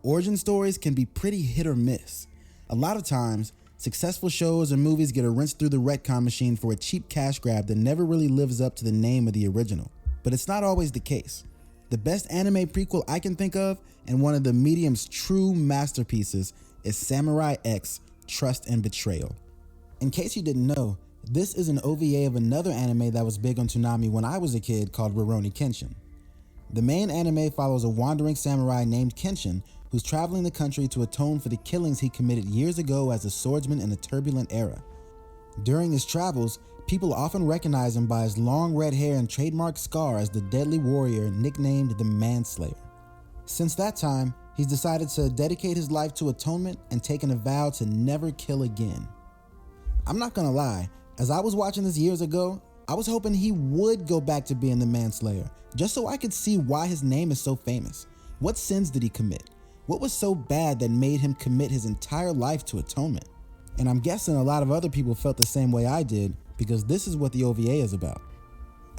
Origin stories can be pretty hit or miss. A lot of times, successful shows or movies get a rinse through the retcon machine for a cheap cash grab that never really lives up to the name of the original. But it's not always the case. The best anime prequel I can think of, and one of the medium's true masterpieces, is Samurai X: Trust and Betrayal. In case you didn't know, this is an OVA of another anime that was big on Toonami when I was a kid called Ruroni Kenshin. The main anime follows a wandering samurai named Kenshin who's traveling the country to atone for the killings he committed years ago as a swordsman in a turbulent era. During his travels, people often recognize him by his long red hair and trademark scar as the deadly warrior nicknamed the Manslayer. Since that time, he's decided to dedicate his life to atonement and taken a vow to never kill again. I'm not gonna lie, as I was watching this years ago, I was hoping he would go back to being the Manslayer, just so I could see why his name is so famous. What sins did he commit? What was so bad that made him commit his entire life to atonement? And I'm guessing a lot of other people felt the same way I did, because this is what the OVA is about.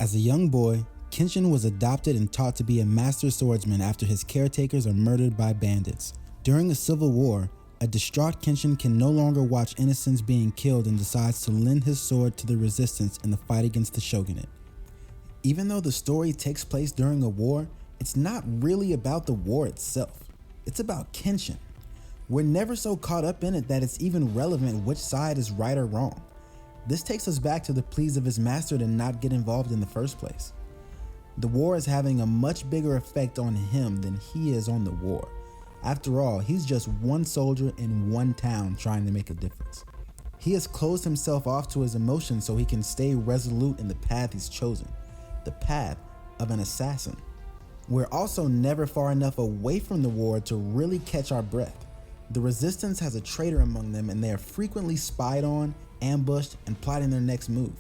As a young boy, Kenshin was adopted and taught to be a master swordsman after his caretakers are murdered by bandits. During the Civil War, a distraught Kenshin can no longer watch innocents being killed and decides to lend his sword to the resistance in the fight against the shogunate. Even though the story takes place during a war, it's not really about the war itself. It's about Kenshin. We're never so caught up in it that it's even relevant which side is right or wrong. This takes us back to the pleas of his master to not get involved in the first place. The war is having a much bigger effect on him than he is on the war. After all, he's just one soldier in one town trying to make a difference. He has closed himself off to his emotions so he can stay resolute in the path he's chosen, the path of an assassin. We're also never far enough away from the war to really catch our breath. The resistance has a traitor among them and they are frequently spied on, ambushed, and plotting their next move.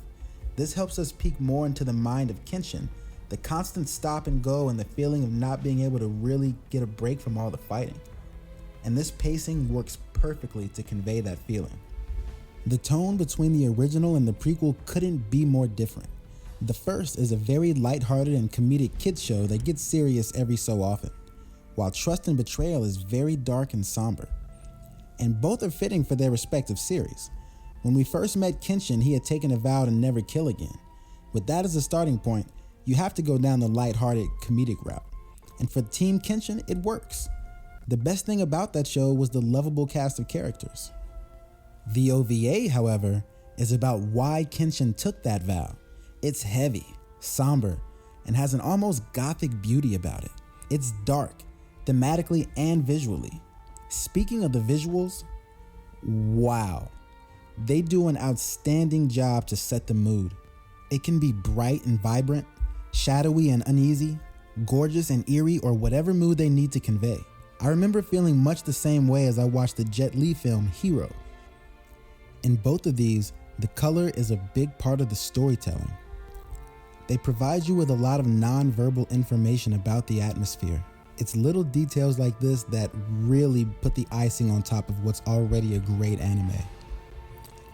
This helps us peek more into the mind of Kenshin, the constant stop and go and the feeling of not being able to really get a break from all the fighting. And this pacing works perfectly to convey that feeling. The tone between the original and the prequel couldn't be more different. The first is a very lighthearted and comedic kids show that gets serious every so often, while Trust and Betrayal is very dark and somber. And both are fitting for their respective series. When we first met Kenshin, he had taken a vow to never kill again. With that as a starting point, you have to go down the lighthearted comedic route. And for Team Kenshin, it works. The best thing about that show was the lovable cast of characters. The OVA, however, is about why Kenshin took that vow. It's heavy, somber, and has an almost gothic beauty about it. It's dark, thematically and visually. Speaking of the visuals, wow. They do an outstanding job to set the mood. It can be bright and vibrant, shadowy and uneasy, gorgeous and eerie, or whatever mood they need to convey. I remember feeling much the same way as I watched the Jet Li film Hero. In both of these, the color is a big part of the storytelling. They provide you with a lot of non-verbal information about the atmosphere. It's little details like this that really put the icing on top of what's already a great anime.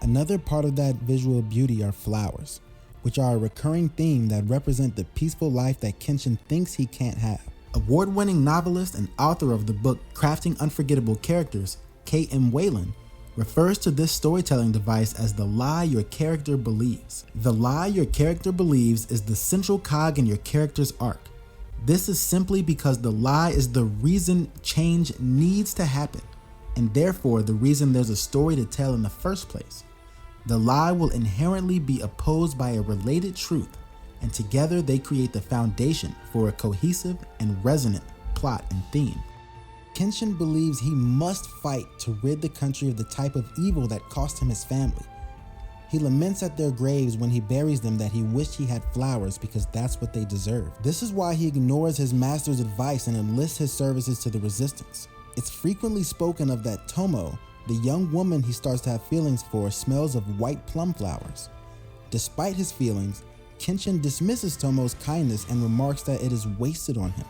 Another part of that visual beauty are flowers, which are a recurring theme that represent the peaceful life that Kenshin thinks he can't have. Award-winning novelist and author of the book Crafting Unforgettable Characters, K.M. Whalen, refers to this storytelling device as the lie your character believes. The lie your character believes is the central cog in your character's arc. This is simply because the lie is the reason change needs to happen, and therefore the reason there's a story to tell in the first place. The lie will inherently be opposed by a related truth, and together they create the foundation for a cohesive and resonant plot and theme. Kenshin believes he must fight to rid the country of the type of evil that cost him his family. He laments at their graves when he buries them that he wished he had flowers because that's what they deserve. This is why he ignores his master's advice and enlists his services to the resistance. It's frequently spoken of that Tomo, the young woman he starts to have feelings for, smells of white plum flowers. Despite his feelings, Kenshin dismisses Tomo's kindness and remarks that it is wasted on him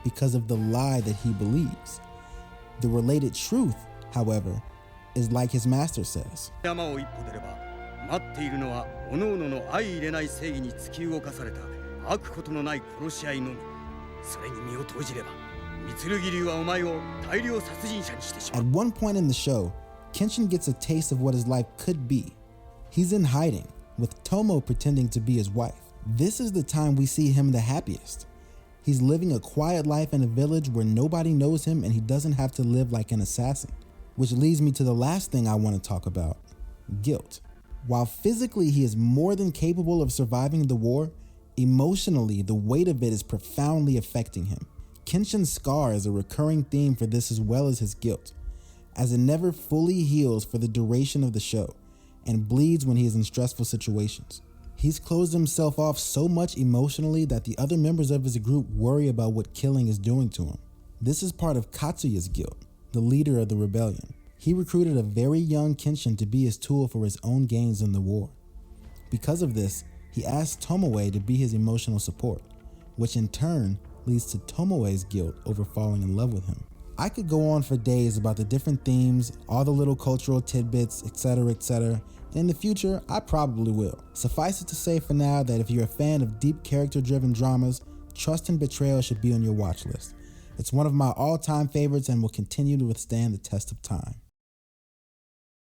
because of the lie that he believes. The related truth, however, is like his master says. At one point in the show, Kenshin gets a taste of what his life could be. He's in hiding, with Tomo pretending to be his wife. This is the time we see him the happiest. He's living a quiet life in a village where nobody knows him and he doesn't have to live like an assassin. Which leads me to the last thing I want to talk about: guilt. While physically he is more than capable of surviving the war, emotionally the weight of it is profoundly affecting him. Kenshin's scar is a recurring theme for this as well as his guilt, as it never fully heals for the duration of the show and bleeds when he is in stressful situations. He's closed himself off so much emotionally that the other members of his group worry about what killing is doing to him. This is part of Katsuya's guilt, the leader of the rebellion. He recruited a very young Kenshin to be his tool for his own gains in the war. Because of this, he asked Tomoe to be his emotional support, which in turn leads to Tomoe's guilt over falling in love with him. I could go on for days about the different themes, all the little cultural tidbits, etc., etc. In the future, I probably will. Suffice it to say for now that if you're a fan of deep character-driven dramas, Trust and Betrayal should be on your watch list. It's one of my all-time favorites and will continue to withstand the test of time.